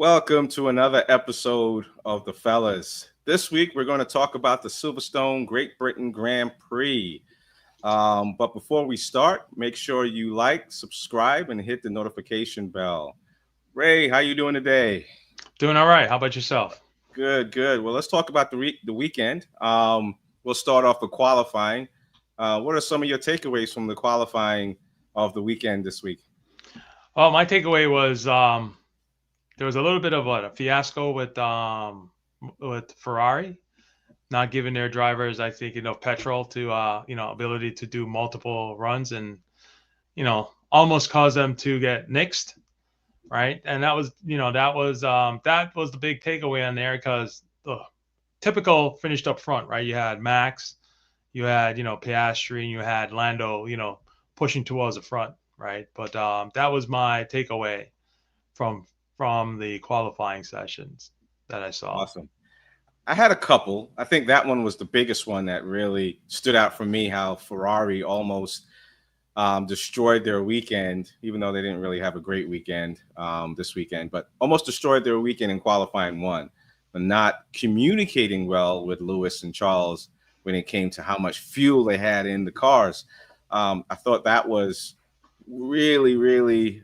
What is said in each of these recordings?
Welcome to another episode of The Fellas. This week, we're going to talk about the Silverstone Great Britain Grand Prix. But before we start, make sure you like, subscribe, and hit the notification bell. Ray, how you doing today? Doing all right. How about yourself? Good, good. Well, let's talk about the weekend. We'll start off with qualifying. What are some of your takeaways from the qualifying of the weekend this week? Well, my takeaway was there was a little bit of a fiasco with Ferrari not giving their drivers, I think, enough petrol to ability to do multiple runs and almost caused them to get nixed, right? And that was the big takeaway on there because the typical finished up front, right? You had Max, you had Piastri, and you had Lando, pushing towards the front, right? But that was my takeaway from the qualifying sessions that I saw. Awesome. I had a couple. I think that one was the biggest one that really stood out for me. How Ferrari almost destroyed their weekend, even though they didn't really have a great weekend this weekend, but almost destroyed their weekend in qualifying one, but not communicating well with Lewis and Charles when it came to how much fuel they had in the cars. I thought that was really, really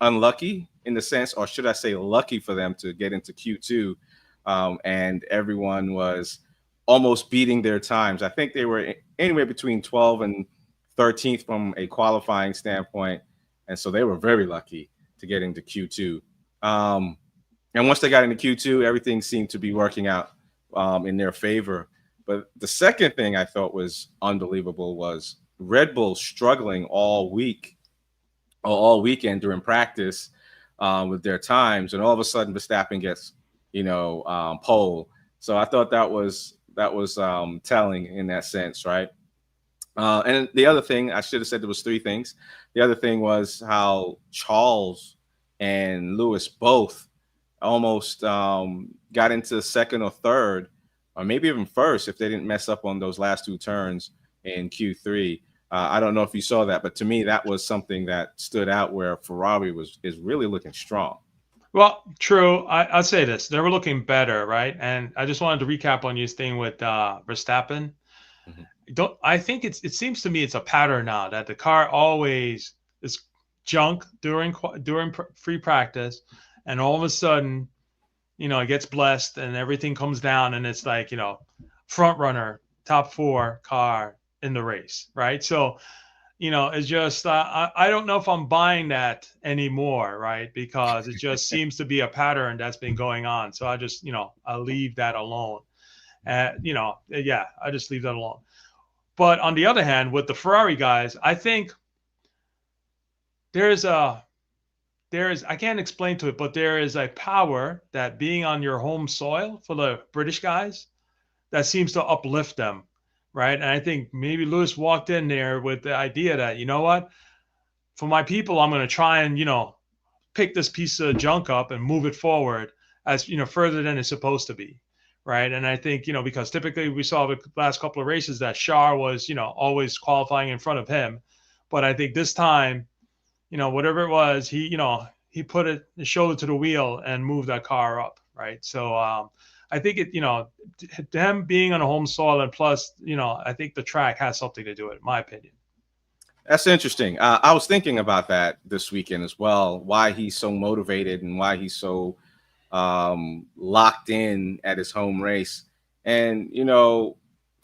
unlucky in the sense, or should I say, lucky for them to get into Q2. And everyone was almost beating their times. I think they were anywhere between 12 and 13th from a qualifying standpoint. And so they were very lucky to get into Q2. And once they got into Q2, everything seemed to be working out in their favor. But the second thing I thought was unbelievable was Red Bull struggling all weekend during practice with their times. And all of a sudden, Verstappen gets pole. So I thought that was telling in that sense, right? And the other thing, I should have said there was three things. The other thing was how Charles and Lewis both almost got into second or third, or maybe even first if they didn't mess up on those last two turns in Q3. I don't know if you saw that, but to me, that was something that stood out where Ferrari is really looking strong. Well, true. I'll say this: they were looking better, right? And I just wanted to recap on your thing with Verstappen. Mhm. Don't I think it seems to me it's a pattern now that the car always is junk during free practice, and all of a sudden, it gets blessed and everything comes down, and it's like front runner, top four car in the race, right? So it's just I don't know if I'm buying that anymore, right? Because it just seems to be a pattern that's been going on. So I just I'll leave that alone. Yeah, I just leave that alone. But on the other hand, with the Ferrari guys, I think there's I can't explain to it, but there is a power that being on your home soil for the British guys that seems to uplift them, right? And I think maybe Lewis walked in there with the idea that, what, for my people, I'm going to try and, pick this piece of junk up and move it forward as, further than it's supposed to be. Right. And I think, because typically we saw the last couple of races that Shar was, always qualifying in front of him. But I think this time, whatever it was, he put his shoulder to the wheel and moved that car up. Right. So, I think them being on a home soil and plus, I think the track has something to do with it, in my opinion. That's interesting. I was thinking about that this weekend as well. Why he's so motivated and why he's so locked in at his home race. And to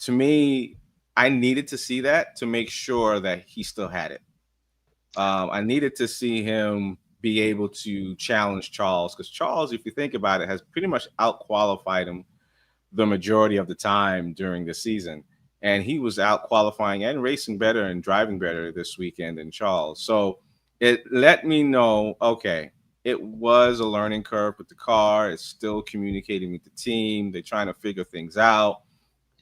me, I needed to see that to make sure that he still had it. I needed to see him be able to challenge Charles because Charles, if you think about it, has pretty much out-qualified him the majority of the time during the season. And he was out qualifying and racing better and driving better this weekend than Charles. So it let me know, okay, it was a learning curve with the car. It's still communicating with the team. They're trying to figure things out.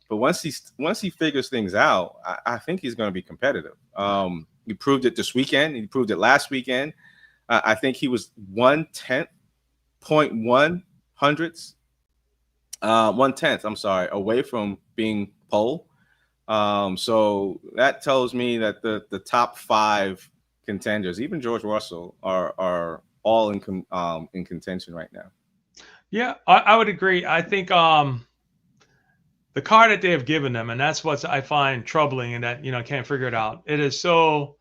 But once he figures things out, I think he's going to be competitive. He proved it this weekend. He proved it last weekend. I think he was 1/10, I'm sorry, away from being pole. So that tells me that the top five contenders, even George Russell, are all in contention right now. Yeah, I would agree. I think the car that they have given them, and that's what I find troubling, and that can't figure it out. It is so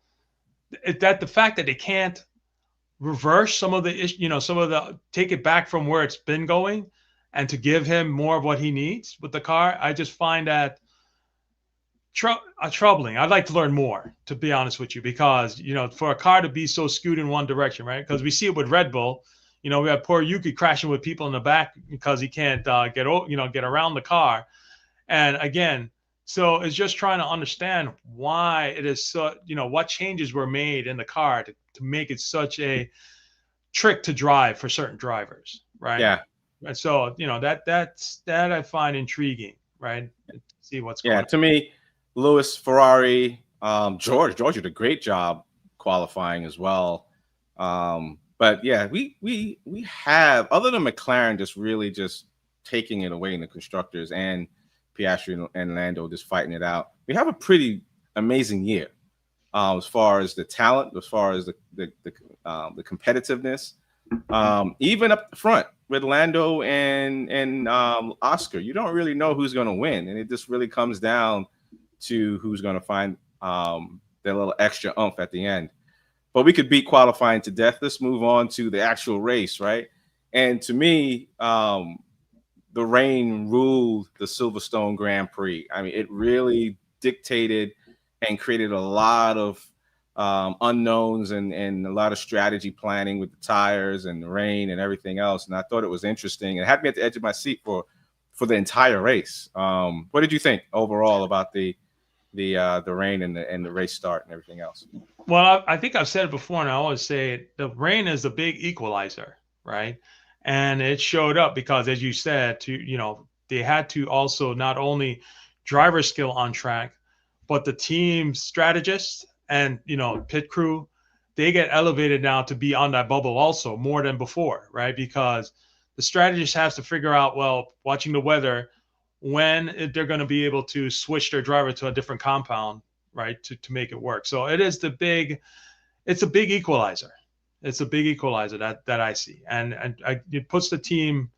that the fact that they can't reverse some of the some of the take it back from where it's been going, and to give him more of what he needs with the car. I just find that troubling. I'd like to learn more, to be honest with you, because for a car to be so skewed in one direction, right? Because we see it with Red Bull. We have poor Yuki crashing with people in the back because he can't get around the car. And again, so it's just trying to understand why it is so, what changes were made in the car to make it such a trick to drive for certain drivers, right? Yeah. And so, that I find intriguing, right? To see what's going on. To me, Lewis, Ferrari, George did a great job qualifying as well. But yeah, we have, other than McLaren just taking it away in the constructors, and Piastri and Lando just fighting it out, we have a pretty amazing year as far as the talent, as far as the competitiveness, even up front with Lando and Oscar. You don't really know who's going to win, and it just really comes down to who's going to find their little extra oomph at the end. But we could beat qualifying to death. Let's move on to the actual race, right? And to me, the rain ruled the Silverstone Grand Prix. I mean, it really dictated and created a lot of unknowns and a lot of strategy planning with the tires and the rain and everything else. And I thought it was interesting. It had me at the edge of my seat for the entire race. What did you think overall about the rain and the race start and everything else? Well, I think I've said it before, and I always say it, the rain is a big equalizer, right? And it showed up because, as you said, they had to also not only driver skill on track, but the team strategists and pit crew, they get elevated now to be on that bubble also more than before, right? Because the strategist has to figure out, well, watching the weather, when they're going to be able to switch their driver to a different compound, right, to make it work. So it's a big equalizer. It's a big equalizer that I see, and it puts the team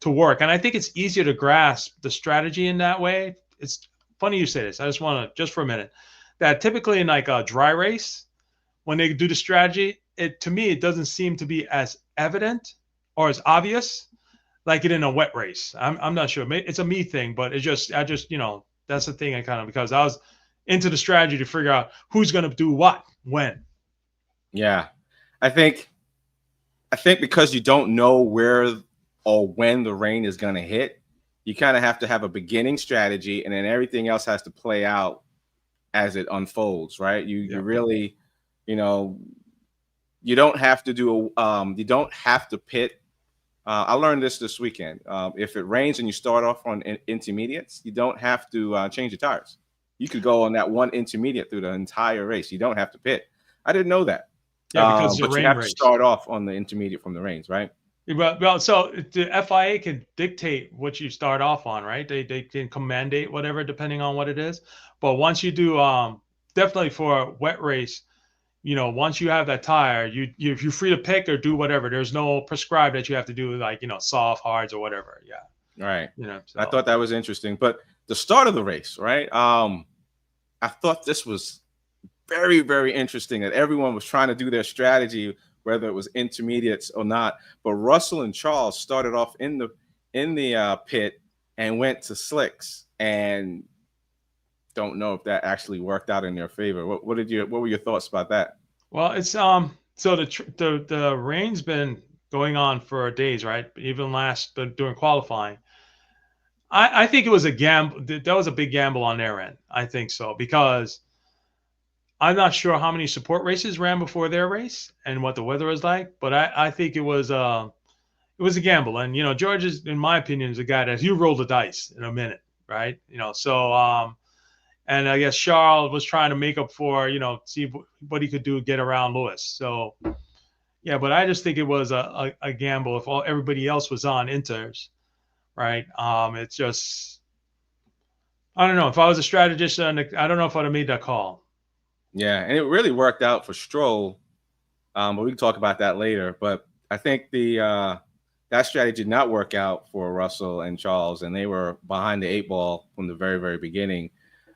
to work. And I think it's easier to grasp the strategy in that way. It's funny you say this. I just want to, just for a minute, that typically in like a dry race, when they do the strategy, to me, it doesn't seem to be as evident or as obvious like it in a wet race. I'm not sure. It's a me thing, but I just that's the thing. Because I was into the strategy to figure out who's going to do what when. Yeah, I think because you don't know where or when the rain is going to hit, you kind of have to have a beginning strategy, and then everything else has to play out as it unfolds, right? You really, you don't have to do you don't have to pit. I learned this weekend. If it rains and you start off on intermediates, you don't have to change your tires. You could go on that one intermediate through the entire race. You don't have to pit. I didn't know that. Yeah, because but you have to start off on the intermediate from the rains, right? Well, so the FIA can dictate what you start off on, right? They can mandate whatever depending on what it is. But once you do, definitely for a wet race, once you have that tire, you're free to pick or do whatever. There's no prescribed that you have to do like soft, hards, or whatever. Yeah, right. So. I thought that was interesting. But the start of the race, right? I thought this was very, very interesting that everyone was trying to do their strategy, whether it was intermediates or not. But Russell and Charles started off in the pit and went to slicks, and don't know if that actually worked out in their favor. What were your thoughts about that? Well, it's so the rain's been going on for days, right? Even during qualifying. I think it was a gamble. That was a big gamble on their end. I think so, because I'm not sure how many support races ran before their race and what the weather was like, but I think it was a gamble. And George is, in my opinion, is a guy that you roll the dice in a minute, right? So and I guess Charles was trying to make up for see what he could do to get around Lewis. So yeah, but I just think it was a gamble if everybody else was on inters, right? It's just, I don't know. If I was a strategist, I don't know if I'd have made that call. Yeah, and it really worked out for Stroll but we can talk about that later. But I think that strategy did not work out for Russell and Charles, and they were behind the eight ball from the very, very beginning.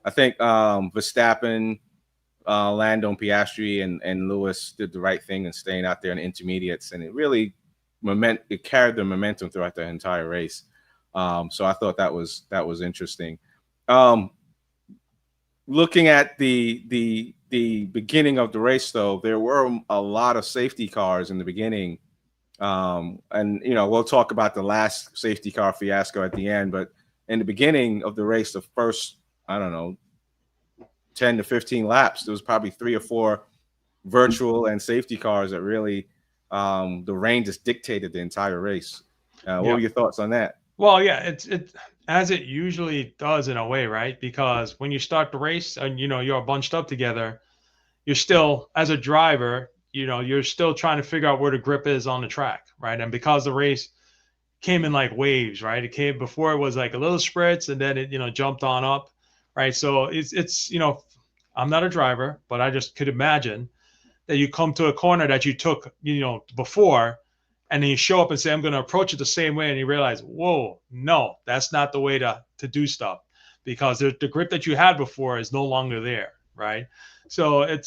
I think Verstappen, Lando, Piastri, and Lewis did the right thing in staying out there in the intermediates, and it really it carried the momentum throughout the entire race. So I thought that was interesting. Looking at the beginning of the race, though, there were a lot of safety cars in the beginning. And we'll talk about the last safety car fiasco at the end, but in the beginning of the race, the first, I don't know, 10 to 15 laps, there was probably 3 or 4 virtual and safety cars that really the rain just dictated the entire race. What were your thoughts on that? Well, yeah, it as it usually does in a way, right? Because when you start the race and you're bunched up together, you're still, as a driver, you're still trying to figure out where the grip is on the track, right? And because the race came in like waves, right? It came before, it was like a little spritz, and then it jumped on up, right? So it's I'm not a driver, but I just could imagine that you come to a corner that you took before, and then you show up and say, I'm going to approach it the same way, and you realize, whoa, no, that's not the way to do stuff, because the grip that you had before is no longer there, right? So it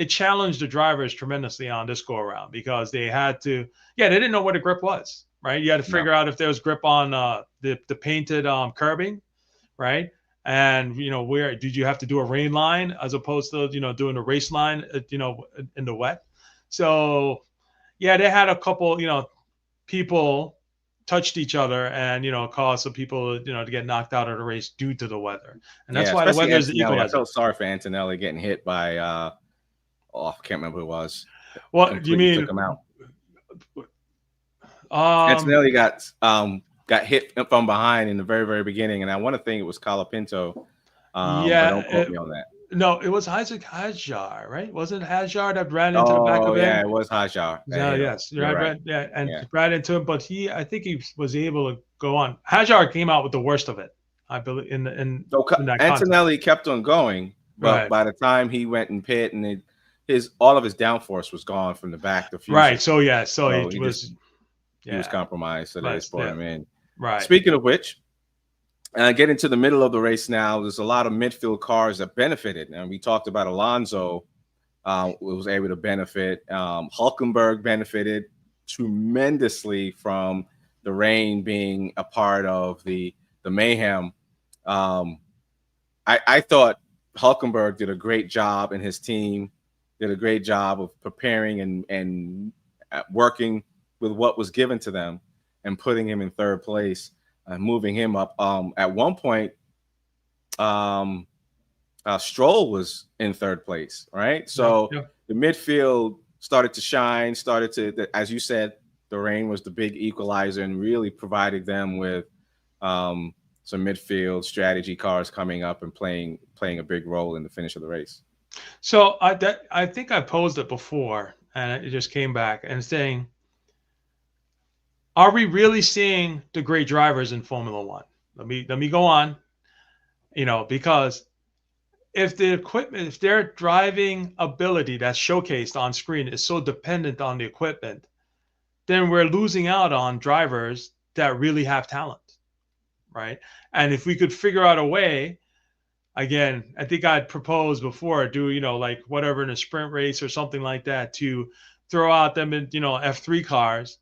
challenged the drivers tremendously on this go around, because they had to, they didn't know what the grip was, right? You had to figure out if there was grip on the painted curbing, right? And where did you have to do a rain line as opposed to doing a race line in the wet. So they had a couple people touched each other and caused some people to get knocked out of the race due to the weather. And that's why the weather is the equalizer. I felt sorry for Antonelli getting hit by I can't remember who it was. What you mean? Took him out. Antonelli got hit from behind in the very, very beginning, and I want to think it was Colapinto. But don't quote me on that. No, it was Isaac Hajar, right? Wasn't it Hajar that ran into the back of him? Yeah, it was Hajar. Yes, right. Ran into him, but I think he was able to go on. Hajar came out with the worst of it, I believe. In that Antonelli kept on going, but by the time he went in pit, and all of his downforce was gone from the back. Right. So he was compromised, so they just brought him in. Right. Speaking of which, get into the middle of the race now. There's a lot of midfield cars that benefited, and we talked about Alonso was able to benefit. Hulkenberg benefited tremendously from the rain being a part of the mayhem. I thought Hulkenberg did a great job, and his team did a great job of preparing and working with what was given to them and putting him in third place. Moving him up. At one point, Stroll was in third place, right? So the midfield started to shine, as you said, the rain was the big equalizer and really provided them with some midfield strategy cars coming up and playing a big role in the finish of the race. So I think I posed it before, and it just came back and saying, are we really seeing the great drivers in Formula One? Let me go on. Because if their driving ability that's showcased on screen is so dependent on the equipment, then we're losing out on drivers that really have talent, right? And if we could figure out a way, again, I think I'd proposed before, do like whatever in a sprint race or something like that, to throw out them in F3 cars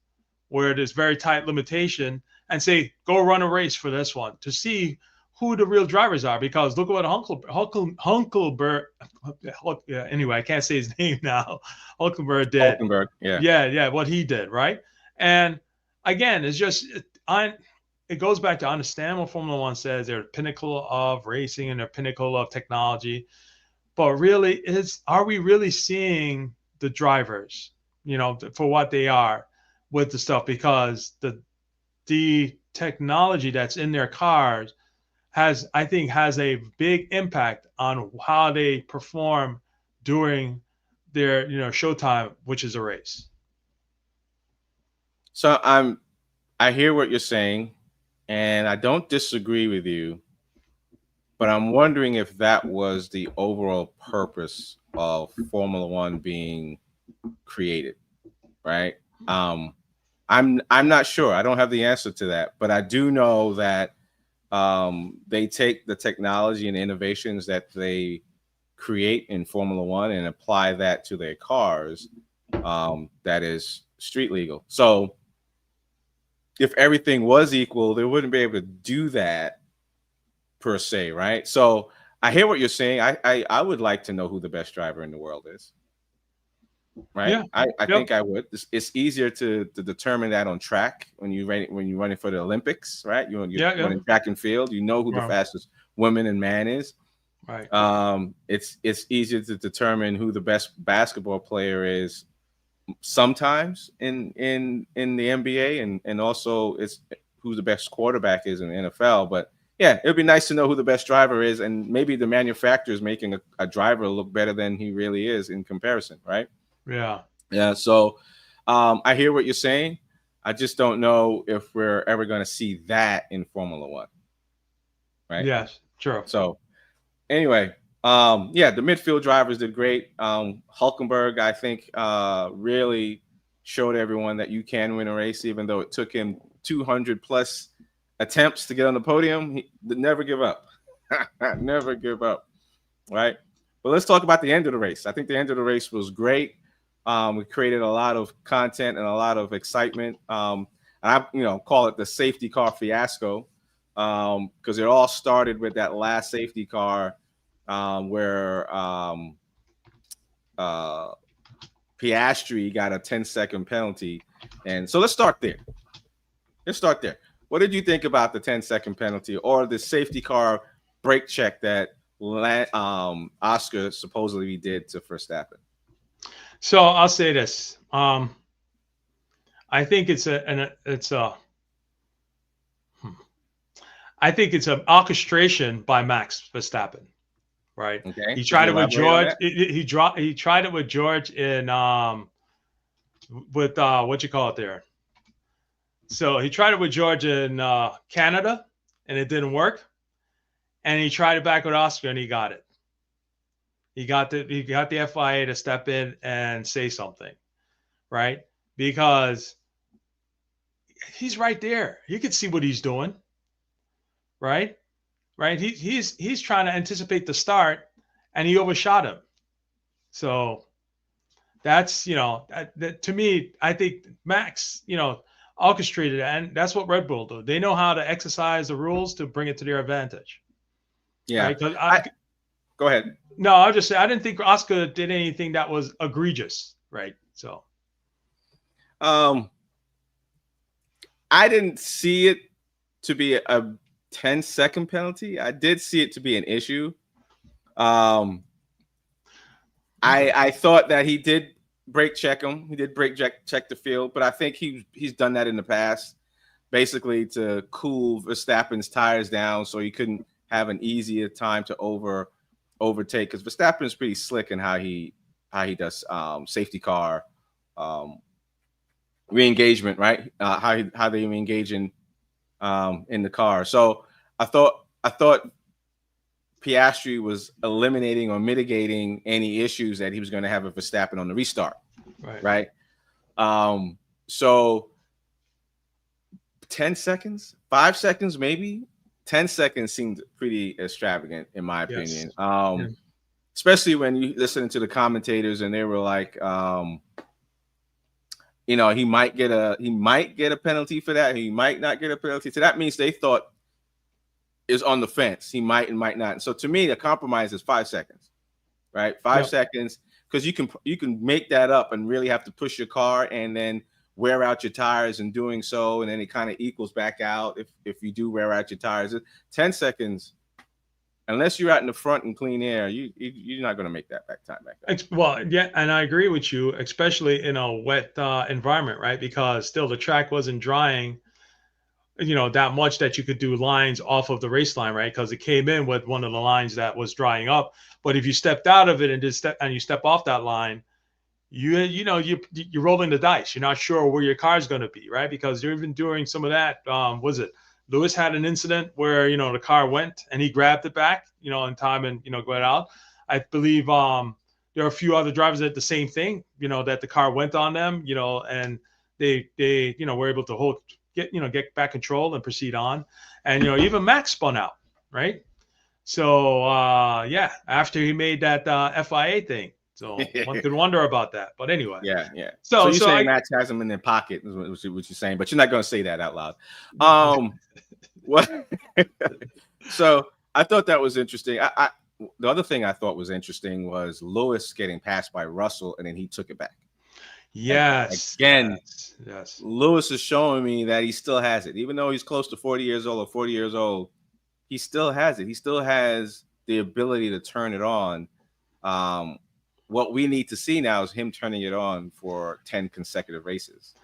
where there's very tight limitation, and say, go run a race for this one to see who the real drivers are. Because look at what Hulkenberg, anyway, I can't say his name now. Hulkenberg did. What he did, right? And again, it's just, it goes back to understand what Formula One says. They're the pinnacle of racing and they're pinnacle of technology. But really, are we really seeing the drivers, for what they are with the stuff? Because the technology that's in their cars has a big impact on how they perform during their showtime, which is a race. So I hear what you're saying, and I don't disagree with you, but I'm wondering if that was the overall purpose of Formula One being created, right? I'm not sure. I don't have the answer to that, but I do know that they take the technology and innovations that they create in Formula One and apply that to their cars. That is street legal. So if everything was equal, they wouldn't be able to do that per se, right? So I hear what you're saying. I would like to know who the best driver in the world is. Right. Yeah. I think I would. It's easier to determine that on track when you're running for the Olympics, right? You're running track and field. You know who the fastest woman and man is. Right. It's easier to determine who the best basketball player is sometimes in the NBA, and also it's who the best quarterback is in the NFL. But yeah, it'd be nice to know who the best driver is, and maybe the manufacturer is making a driver look better than he really is in comparison, right? Yeah. So I hear what you're saying. I just don't know if we're ever going to see that in Formula One. Right. Yes. True. So anyway, yeah, the midfield drivers did great. Hulkenberg, I think, really showed everyone that you can win a race, even though it took him 200 plus attempts to get on the podium. He never give up. Never give up. Right. But let's talk about the end of the race. I think the end of the race was great. We created a lot of content and a lot of excitement. And I, call it the safety car fiasco, because it all started with that last safety car where Piastri got a 10-second penalty. And so let's start there. What did you think about the 10-second penalty or the safety car brake check that Oscar supposedly did to Verstappen? So I'll say this. I think it's an orchestration by Max Verstappen, right? Okay. He tried it with George. He tried it with George in with what you call it there. So he tried it with George in Canada, and it didn't work. And he tried it back with Oscar, and he got it. He got the FIA to step in and say something, right? Because he's right there. You can see what he's doing, right? Right? He's trying to anticipate the start, and he overshot him. So that's to me, I think Max orchestrated it, and that's what Red Bull do. They know how to exercise the rules to bring it to their advantage. Yeah. Right? Go ahead. No, I'll just say I didn't think Oscar did anything that was egregious, right? So, I didn't see it to be a 10-second penalty. I did see it to be an issue. I thought that he did brake check him. He did brake check the field, but I think he's done that in the past, basically to cool Verstappen's tires down so he couldn't have an easier time to overtake, because Verstappen is pretty slick in how he does safety car re-engagement, right? How they engage in the car. So I thought Piastri was eliminating or mitigating any issues that he was going to have with Verstappen on the restart, right? So 10 seconds, 5 seconds, maybe 10 seconds seemed pretty extravagant in my opinion. Yes. Especially when you listen to the commentators and they were like, he might get a penalty for that. He might not get a penalty. So that means they thought is on the fence. He might and might not. And so to me, the compromise is 5 seconds, right? 5 seconds, because you can make that up and really have to push your car and then wear out your tires in doing so, and then it kind of equals back out if you do wear out your tires. 10 seconds, unless you're out in the front in clean air, you're not going to make that back time back up. Well, yeah, and I agree with you, especially in a wet environment, right? Because still the track wasn't drying, that much that you could do lines off of the race line, right? Because it came in with one of the lines that was drying up. But if you stepped out of it and you step off that line, you're rolling the dice. You're not sure where your car's going to be, right? Because you're even doing some of that. Was it Lewis had an incident where the car went and he grabbed it back, in time and got out. I believe there there are a few other drivers that the same thing, that the car went on them, and they were able to get back control and proceed on. And, even Max spun out, right? So, after he made that FIA thing. So one could wonder about that. But anyway. Yeah. So you're saying Max has him in their pocket, is what you're saying, but you're not going to say that out loud. What? So I thought that was interesting. The other thing I thought was interesting was Lewis getting passed by Russell, and then he took it back. Yes. Again, yes. Lewis is showing me that he still has it. Even though he's close to 40 years old or 40 years old, he still has it. He still has the ability to turn it on. What we need to see now is him turning it on for 10 consecutive races.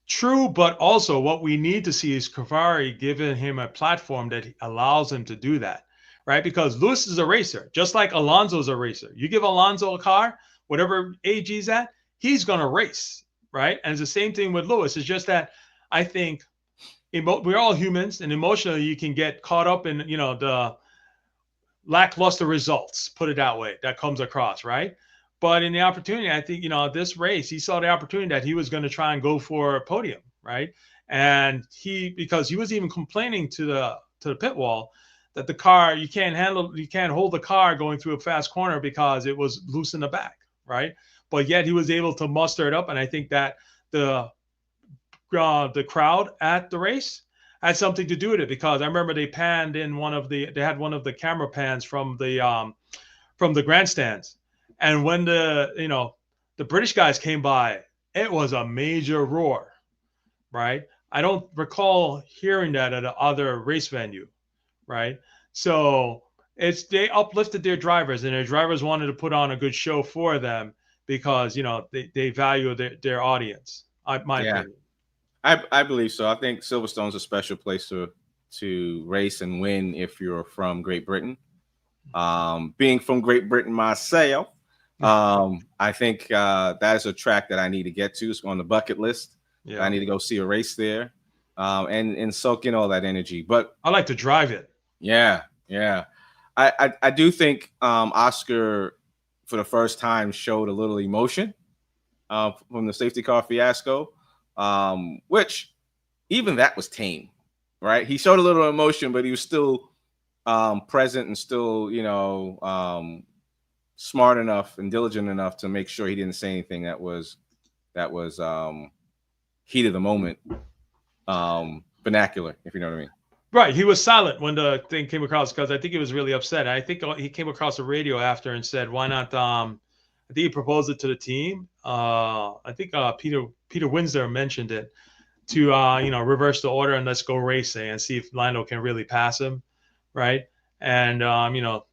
True, but also what we need to see is Ferrari giving him a platform that allows him to do that, right? Because Lewis is a racer, just like Alonso's a racer. You give Alonso a car, whatever age he's at, he's going to race, right? And it's the same thing with Lewis. It's just that I think we're all humans, and emotionally you can get caught up in, the lackluster results, put it that way, that comes across, right? But in the opportunity, I think, this race, he saw the opportunity that he was going to try and go for a podium, right? And because he was even complaining to the pit wall that the car, you can't hold the car going through a fast corner because it was loose in the back, right? But yet he was able to muster it up. And I think that the crowd at the race had something to do with it, because I remember they panned in they had one of the camera pans from the grandstands. And when the British guys came by, it was a major roar, right? I don't recall hearing that at other race venue, right? So they uplifted their drivers, and their drivers wanted to put on a good show for them because, they value their audience. My opinion. I believe so. I think Silverstone's a special place to race and win if you're from Great Britain. Being from Great Britain myself, I think that is a track that I need to get to. It's on the bucket list. Yeah. I need to go see a race there and soak in all that energy. But I like to drive it. Yeah. I do think Oscar, for the first time, showed a little emotion from the safety car fiasco, which even that was tame, right? He showed a little emotion, but he was still present and still, smart enough and diligent enough to make sure he didn't say anything that was heat of the moment, vernacular, if you know what I mean. Right. He was silent when the thing came across because I think he was really upset. I think he came across the radio after and said, why not? I think he proposed it to the team. I think Peter Windsor mentioned it to, reverse the order and let's go racing and see if Lando can really pass him. Right. And,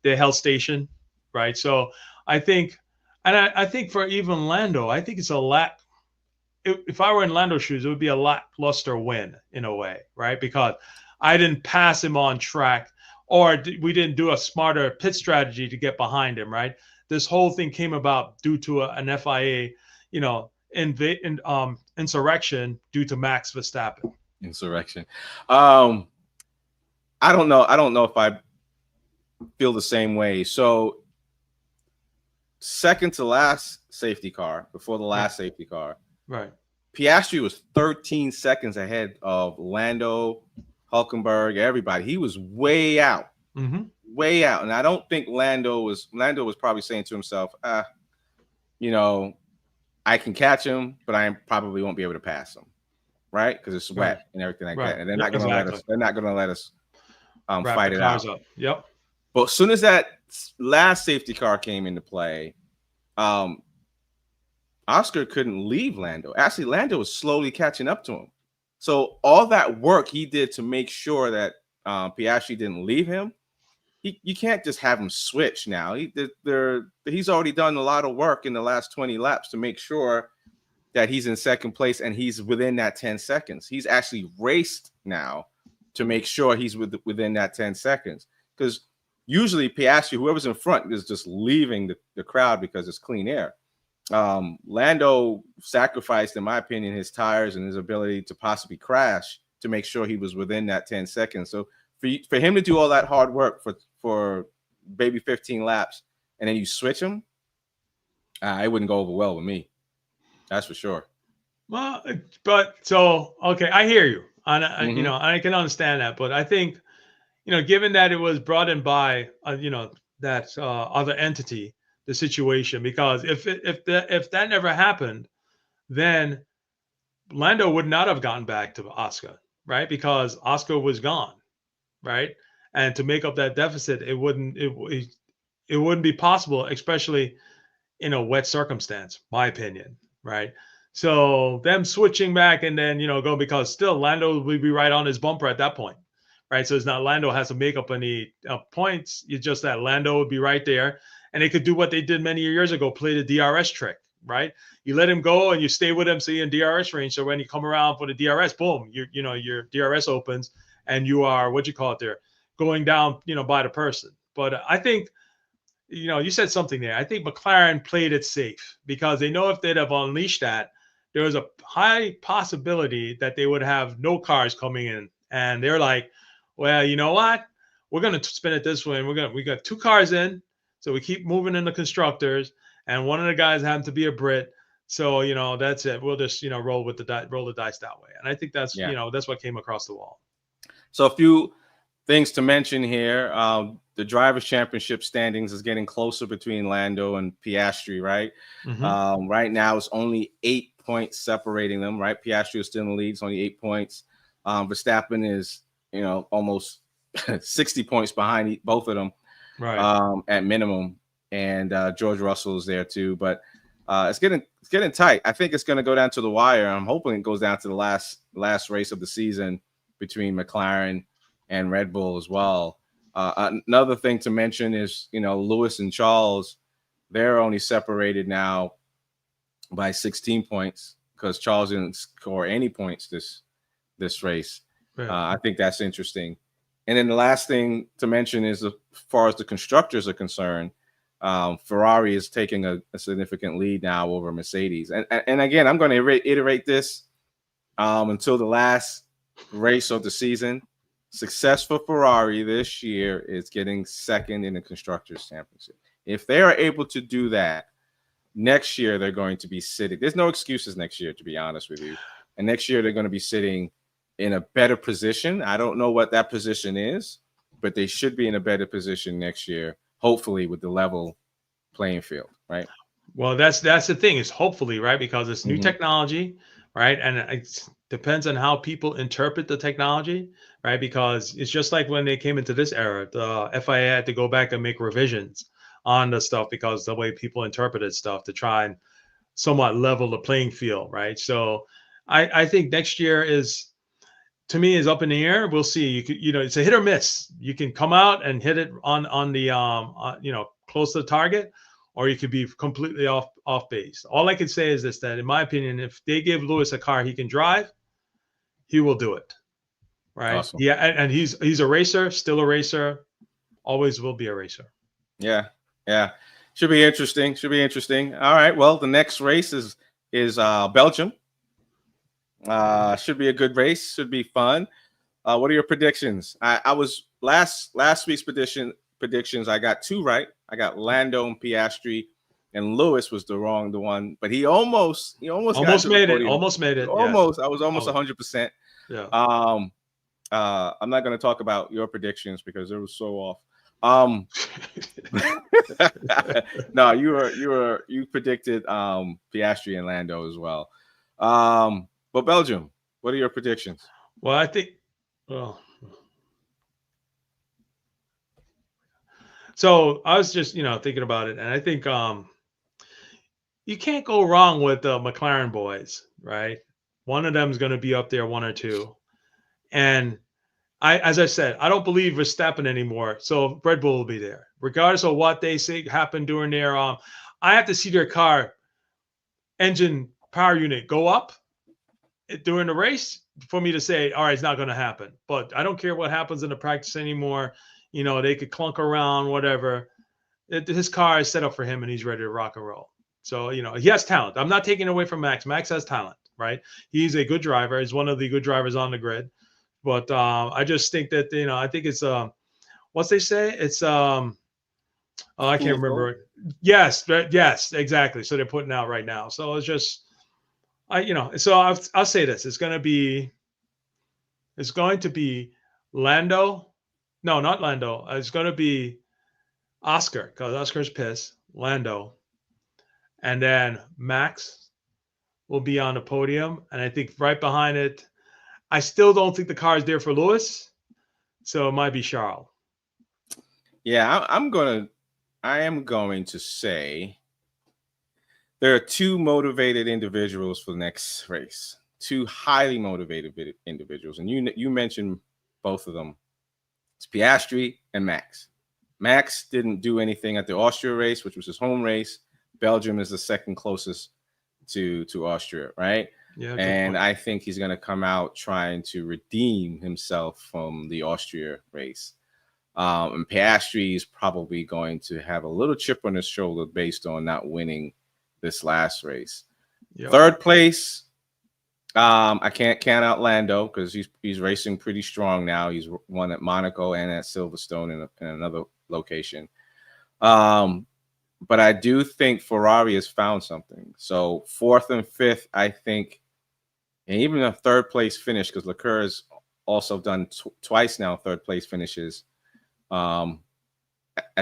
they held station. Right. So I think, and I think for even Lando, I think it's if I were in Lando's shoes, it would be a lackluster win in a way. Right. Because I didn't pass him on track, or we didn't do a smarter pit strategy to get behind him. Right. This whole thing came about due to an FIA, insurrection due to Max Verstappen. Insurrection. I don't know. I don't know if I feel the same way. So second to last safety car, before the last safety car, right? Piastri was 13 seconds ahead of Lando, Hülkenberg, everybody. He was way out, way out. And I don't think Lando was probably saying to himself, I can catch him, but I probably won't be able to pass him, right? Because it's wet and everything like that. And they're not going to let us. They're not going to let us fight it out. Up. Yep. But as soon as that last safety car came into play, Oscar couldn't leave Lando. Actually, Lando was slowly catching up to him. So all that work he did to make sure that Piastri didn't leave him, you can't just have him switch now. He's already done a lot of work in the last 20 laps to make sure that he's in second place and he's within that 10 seconds. He's actually raced now to make sure he's within that 10 seconds. Because usually Piastri, whoever's in front, is just leaving the crowd because it's clean air. Lando sacrificed, in my opinion, his tires and his ability to possibly crash to make sure he was within that 10 seconds. So for him to do all that hard work for maybe 15 laps and then you switch him, It wouldn't go over well with me. That's for sure. Well, but so okay, I hear you. You Hmm. know, I can understand that, but I think, you know, given that it was brought in by you know, that other entity, the situation, because if that never happened, then Lando would not have gotten back to Oscar, right? Because Oscar was gone, right? And to make up that deficit, it wouldn't be possible, especially in a wet circumstance, my opinion, right? So them switching back and then, you know, go, because still Lando would be right on his bumper at that point, right? So it's not Lando has to make up any points. It's just that Lando would be right there, and they could do what they did many years ago, play the DRS trick, right? You let him go and you stay with him, so you're in DRS range. So when you come around for the DRS, boom, you know, your DRS opens and you are, what you call it there, going down, you know, by the person. But I think, you know, you said something there. I think McLaren played it safe because they know if they'd have unleashed that, there was a high possibility that they would have no cars coming in. And they're like, well, you know what? We're going to spin it this way. And we got two cars in. So we keep moving in the constructors. And one of the guys happened to be a Brit. So, you know, that's it. We'll just, you know, roll the dice that way. And I think that's, Yeah. you know, that's what came across the wall. So a few things to mention here. The Drivers' Championship standings is getting closer between Lando and Piastri, right? Mm-hmm. Right now, it's only 8 points separating them, right? Piastri is still in the lead. It's only 8 points. Verstappen is, you know, almost 60 points behind both of them, Right. at minimum. And George Russell is there too. But it's getting tight. I think it's going to go down to the wire. I'm hoping it goes down to the last race of the season between McLaren and Red Bull as well. Another thing to mention is, you know, Lewis and Charles, they're only separated now by 16 points because Charles didn't score any points this race. Right. I think that's interesting. And then the last thing to mention is, as far as the constructors are concerned, Ferrari is taking a significant lead now over Mercedes. And again, I'm going to reiterate this until the last race of the season. Success for Ferrari this year is getting second in the Constructors Championship. If they are able to do that, next year they're going to be sitting. There's no excuses next year, to be honest with you. And next year they're going to be sitting in a better position. I don't know what that position is, but they should be in a better position next year, hopefully with the level playing field, right? Well, that's the thing, is hopefully, right? Because it's new technology, right? And it depends on how people interpret the technology, right? Because it's just like when they came into this era, the FIA had to go back and make revisions on the stuff because the way people interpreted stuff to try and somewhat level the playing field, right? So I think next year is, to me, is up in the air. We'll see. You could, you know, it's a hit or miss. You can come out and hit it on the you know, close to the target, or you could be completely off base. All I can say is this: that in my opinion, if they give Lewis a car he can drive, he will do it. Right? Awesome. Yeah, and he's a racer, still a racer, always will be a racer. Yeah. Should be interesting. All right. Well, the next race is Belgium. Should be a good race. Should be fun. What are your predictions? I was last week's predictions. I got 2 right. I got Lando and Piastri, and Lewis was the one, but he almost made it. Almost made it. Almost. Yes. I was almost 100%. Yeah. I'm not going to talk about your predictions because it was so off. No, you predicted Piastri and Lando as well. But Belgium, what are your predictions? Well, I think, so I was just, you know, thinking about it, and I think you can't go wrong with the McLaren boys, right? One of them is going to be up there, one or two. And as I said, I don't believe Verstappen anymore. So Red Bull will be there, regardless of what they say happened during their. I have to see their car engine power unit go up during the race for me to say, all right, it's not going to happen. But I don't care what happens in the practice anymore. You know, they could clunk around, whatever. His car is set up for him, and he's ready to rock and roll. So, you know, he has talent. I'm not taking away from Max. Max has talent, right? He's a good driver. He's one of the good drivers on the grid. But I just think that, you know, I think it's, what they say? It's Oh, I can't remember it. Yes, exactly. So they're putting out right now. So it's just, so I'll say this: it's going to be Lando. No, not Lando. It's going to be Oscar, because Oscar's pissed. Lando, and then Max will be on the podium, and I think right behind it, I still don't think the car is there for Lewis, so it might be Charles. Yeah, I am going to say there are two motivated individuals for the next race. Two highly motivated individuals, and you mentioned both of them. It's Piastri and Max. Max didn't do anything at the Austria race, which was his home race. Belgium is the second closest to Austria, right? Yeah, and I think he's going to come out trying to redeem himself from the Austria race. And Piastri is probably going to have a little chip on his shoulder based on not winning this last race. Yep. Third place, I can't count out Lando because he's racing pretty strong now. He's won at Monaco and at Silverstone in another location. But I do think Ferrari has found something. So fourth and fifth, I think, and even a third place finish, because Leclerc has also done twice now third place finishes. I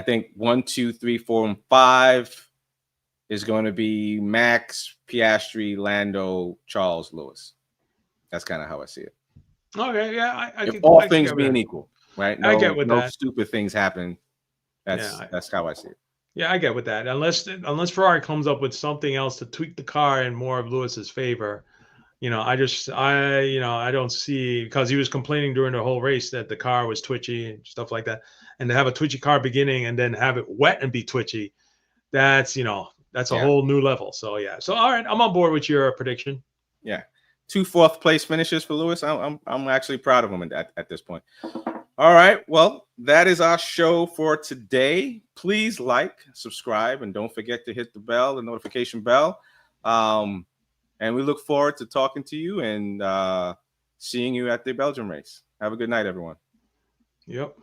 think 1, 2, 3, 4, and 5 is going to be Max, Piastri, Lando, Charles, Lewis. That's kind of how I see it. Okay, yeah, I if think all things being equal, right? I get with that. Stupid things happen. That's how I see it. Yeah, I get with that. Unless Ferrari comes up with something else to tweak the car in more of Lewis's favor, I don't see, because he was complaining during the whole race that the car was twitchy and stuff like that, and to have a twitchy car beginning and then have it wet and be twitchy, that's a whole new level. So yeah, so all right, I'm on board with your prediction. Yeah, 2 fourth place finishes for Lewis. I'm actually proud of him at this point. All right, well, that is our show for today. Please like, subscribe, and don't forget to hit the notification bell. And we look forward to talking to you and seeing you at the Belgium race. Have a good night, everyone. Yep.